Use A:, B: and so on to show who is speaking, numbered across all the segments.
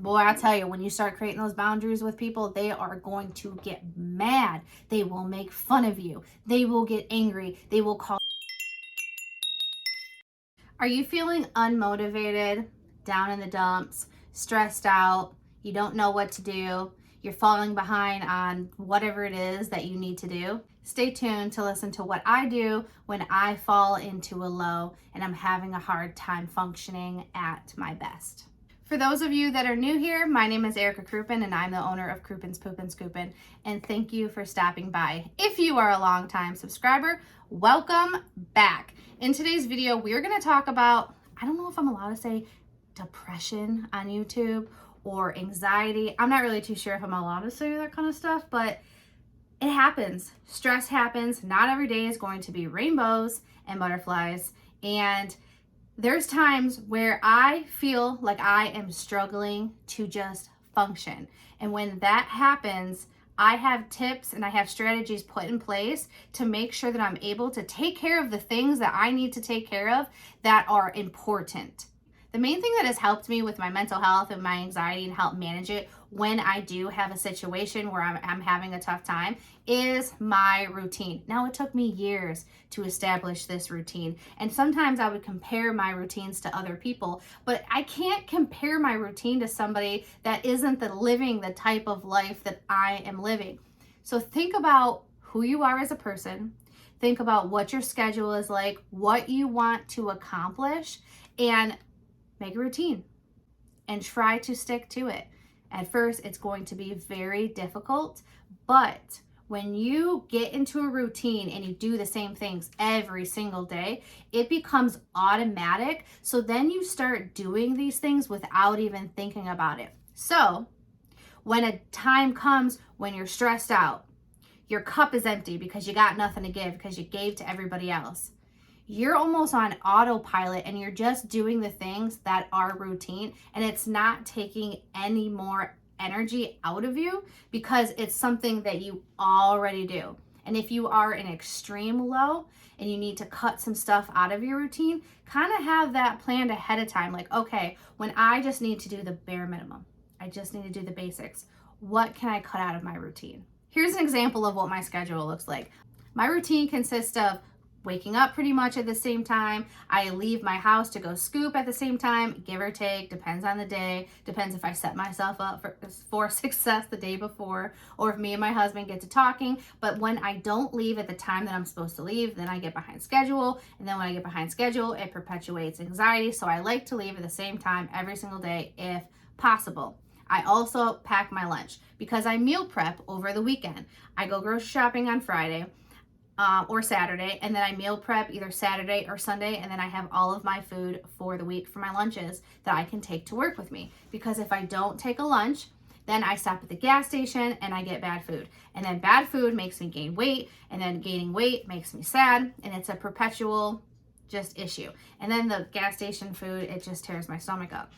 A: Boy, I tell you, when you start creating those boundaries with people, they are going to get mad. They will make fun of you. They will get angry. They will call. Are you feeling unmotivated, down in the dumps, stressed out? You don't know what to do. You're falling behind on whatever it is that you need to do. Stay tuned to listen to what I do when I fall into a low and I'm having a hard time functioning at my best. For those of you that are new here, my name is Erica Kroopin and I'm the owner of Kroopin's Poopin, Scoopin, and thank you for stopping by. If you are a longtime subscriber, welcome back. In today's video, we're going to talk about, I don't know if I'm allowed to say depression on YouTube or anxiety. I'm not really too sure if I'm allowed to say that kind of stuff, but it happens. Stress happens. Not every day is going to be rainbows and butterflies. And there's times where I feel like I am struggling to just function. And when that happens, I have tips and I have strategies put in place to make sure that I'm able to take care of the things that I need to take care of that are important. The main thing that has helped me with my mental health and my anxiety and help manage it when I do have a situation where I'm having a tough time is my routine. Now, it took me years to establish this routine, and sometimes I would compare my routines to other people, but I can't compare my routine to somebody that isn't living the type of life that I am living. So think about who you are as a person. Think about what your schedule is like, what you want to accomplish, and make a routine and try to stick to it. At first, it's going to be very difficult, but when you get into a routine and you do the same things every single day, it becomes automatic. So then you start doing these things without even thinking about it. So when a time comes when you're stressed out, your cup is empty because you got nothing to give because you gave to everybody else, you're almost on autopilot and you're just doing the things that are routine, and it's not taking any more energy out of you because it's something that you already do. And if you are in extreme low and you need to cut some stuff out of your routine, kind of have that planned ahead of time. Like, okay, when I just need to do the bare minimum, I just need to do the basics, what can I cut out of my routine? Here's an example of what my schedule looks like. My routine consists of waking up pretty much at the same time. I leave my house to go scoop at the same time, give or take, depends on the day, depends if I set myself up for success the day before, or if me and my husband get to talking. But when I don't leave at the time that I'm supposed to leave, then I get behind schedule. And then when I get behind schedule, it perpetuates anxiety. So I like to leave at the same time every single day if possible. I also pack my lunch because I meal prep over the weekend. I go grocery shopping on Friday or Saturday, and then I meal prep either Saturday or Sunday, and then I have all of my food for the week for my lunches that I can take to work with me. Because if I don't take a lunch, then I stop at the gas station and I get bad food. And then bad food makes me gain weight, and then gaining weight makes me sad, and it's a perpetual just issue. And then the gas station food, it just tears my stomach up.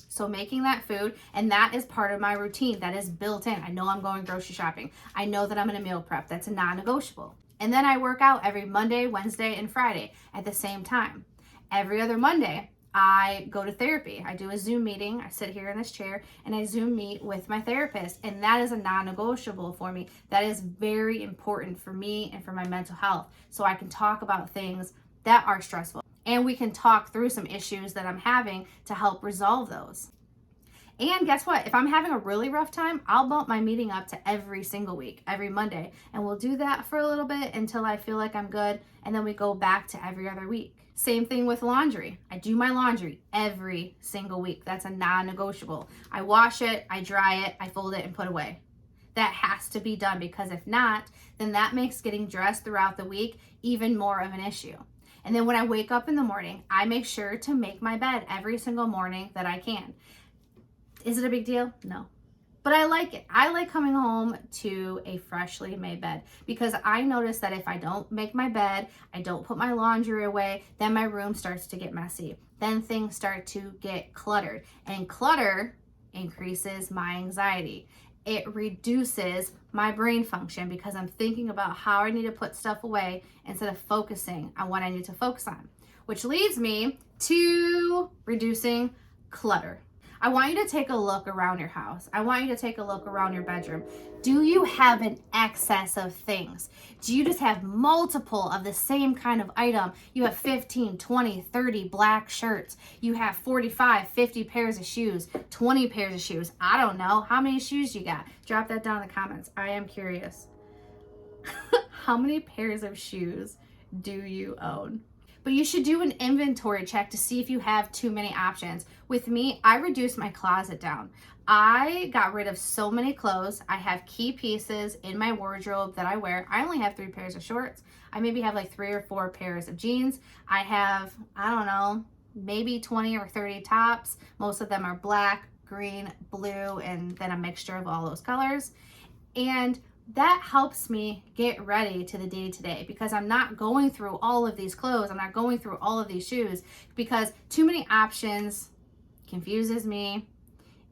A: So making that food, and that is part of my routine. That is built in. I know I'm going grocery shopping. I know that I'm going to meal prep. That's a non-negotiable. And then I work out every Monday, Wednesday, and Friday at the same time. Every other Monday, I go to therapy. I do a Zoom meeting. I sit here in this chair and I Zoom meet with my therapist. And that is a non-negotiable for me. That is very important for me and for my mental health. So I can talk about things that are stressful. And we can talk through some issues that I'm having to help resolve those. And guess what? If I'm having a really rough time, I'll bump my meeting up to every single week, every Monday. And we'll do that for a little bit until I feel like I'm good. And then we go back to every other week. Same thing with laundry. I do my laundry every single week. That's a non-negotiable. I wash it, I dry it, I fold it, and put away. That has to be done, because if not, then that makes getting dressed throughout the week even more of an issue. And then when I wake up in the morning, I make sure to make my bed every single morning that I can. Is it a big deal? No. But I like it. I like coming home to a freshly made bed, because I notice that if I don't make my bed, I don't put my laundry away, then my room starts to get messy. Then things start to get cluttered. And clutter increases my anxiety. It reduces my brain function because I'm thinking about how I need to put stuff away instead of focusing on what I need to focus on, which leads me to reducing clutter. I want you to take a look around your house. I want you to take a look around your bedroom. Do you have an excess of things? Do you just have multiple of the same kind of item? You have 15, 20, 30 black shirts. You have 45, 50 pairs of shoes, 20 pairs of shoes. I don't know. How many shoes you got? Drop that down in the comments. I am curious. How many pairs of shoes do you own? But you should do an inventory check to see if you have too many options. With me, I reduced my closet down. I got rid of so many clothes. I have key pieces in my wardrobe that I wear. I only have 3 pairs of shorts. I maybe have like 3 or 4 pairs of jeans. I have, I don't know, maybe 20 or 30 tops. Most of them are black, green, blue, and then a mixture of all those colors. And that helps me get ready to the day-to-day because I'm not going through all of these clothes. I'm not going through all of these shoes because too many options confuses me.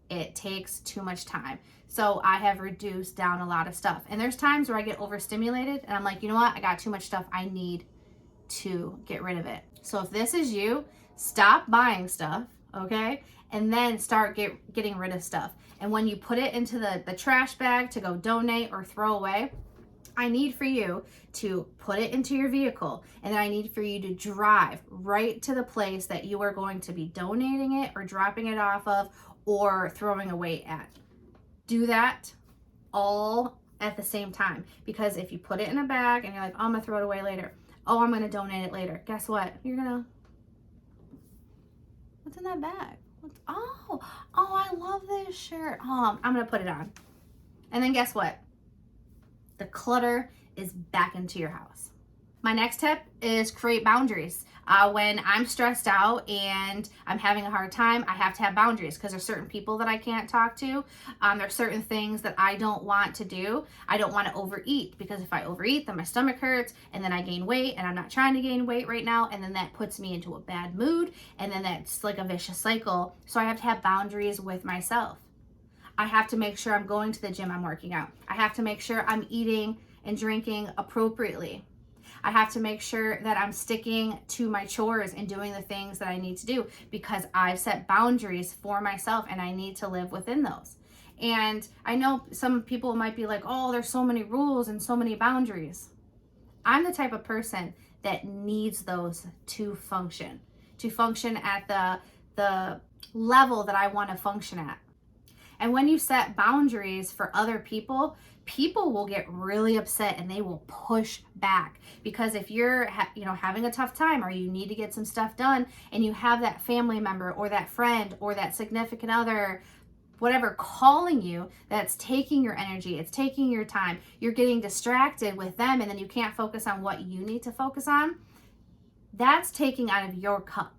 A: It takes too much time. So I have reduced down a lot of stuff. And there's times where I get overstimulated and I'm like, you know what? I got too much stuff. I need to get rid of it. So if this is you, stop buying stuff, okay? And then start getting rid of stuff. And when you put it into the trash bag to go donate or throw away, I need for you to put it into your vehicle, and then I need for you to drive right to the place that you are going to be donating it or dropping it off of or throwing away at. Do that all at the same time, because if you put it in a bag and you're like, oh, I'm gonna throw it away later, oh, I'm gonna donate it later, guess what? What's in that bag? Oh, I love this shirt. Oh, I'm gonna put it on. And then guess what? The clutter is back into your house. My next tip is create boundaries. When I'm stressed out and I'm having a hard time, I have to have boundaries because there's certain people that I can't talk to. There's certain things that I don't want to do. I don't want to overeat because if I overeat, then my stomach hurts and then I gain weight, and I'm not trying to gain weight right now. And then that puts me into a bad mood, and then that's like a vicious cycle. So I have to have boundaries with myself. I have to make sure I'm going to the gym, I'm working out. I have to make sure I'm eating and drinking appropriately. I have to make sure that I'm sticking to my chores and doing the things that I need to do because I've set boundaries for myself and I need to live within those. And I know some people might be like, oh, there's so many rules and so many boundaries. I'm the type of person that needs those to function at the level that I want to function at. And when you set boundaries for other people, people will get really upset and they will push back. Because if you're having a tough time or you need to get some stuff done and you have that family member or that friend or that significant other, whatever, calling you, that's taking your energy, it's taking your time, you're getting distracted with them and then you can't focus on what you need to focus on, that's taking out of your cup.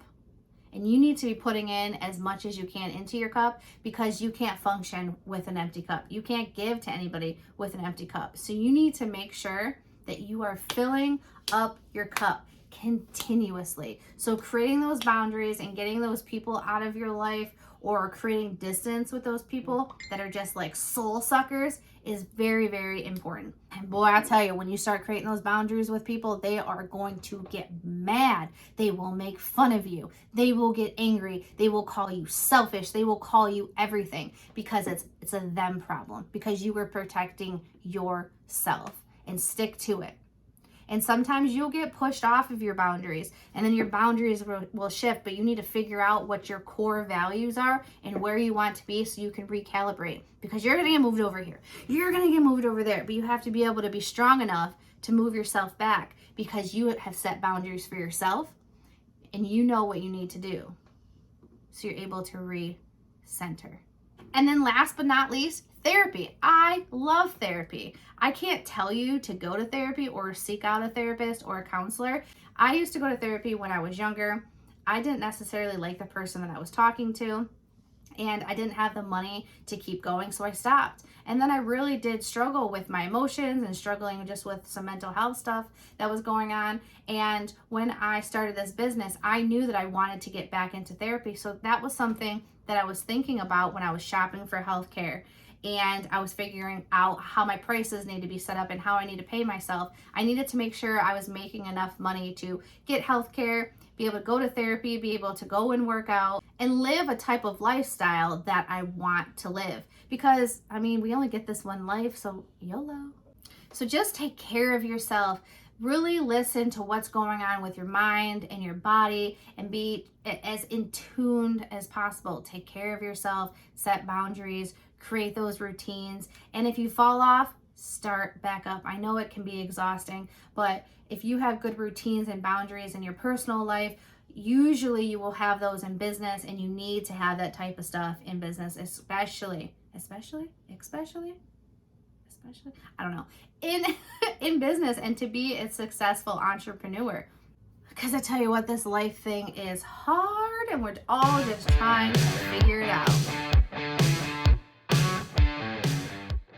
A: And you need to be putting in as much as you can into your cup because you can't function with an empty cup. You can't give to anybody with an empty cup. So you need to make sure that you are filling up your cup continuously. So creating those boundaries and getting those people out of your life or creating distance with those people that are just like soul suckers is very, very important. And boy, I'll tell you, when you start creating those boundaries with people, they are going to get mad. They will make fun of you. They will get angry. They will call you selfish. They will call you everything because it's a them problem because you were protecting yourself, and stick to it. And sometimes you'll get pushed off of your boundaries and then your boundaries will shift, but you need to figure out what your core values are and where you want to be so you can recalibrate, because you're going to get moved over here. You're going to get moved over there, but you have to be able to be strong enough to move yourself back because you have set boundaries for yourself and you know what you need to do. So you're able to recenter. And then last but not least, therapy. I love therapy. I can't tell you to go to therapy or seek out a therapist or a counselor. I used to go to therapy when I was younger. I didn't necessarily like the person that I was talking to, and I didn't have the money to keep going, so I stopped. And then I really did struggle with my emotions and struggling just with some mental health stuff that was going on. And when I started this business, I knew that I wanted to get back into therapy. So that was something that I was thinking about when I was shopping for healthcare. And I was figuring out how my prices need to be set up and how I need to pay myself. I needed to make sure I was making enough money to get healthcare, be able to go to therapy, be able to go and work out, and live a type of lifestyle that I want to live. Because, I mean, we only get this one life, so YOLO. So just take care of yourself. Really listen to what's going on with your mind and your body and be as in tuned as possible. Take care of yourself, set boundaries, create those routines. And if you fall off, start back up. I know it can be exhausting, but if you have good routines and boundaries in your personal life, usually you will have those in business, and you need to have that type of stuff in business, especially, I don't know, in business, and to be a successful entrepreneur. Because I tell you what, this life thing is hard, and we're all just trying to figure it out.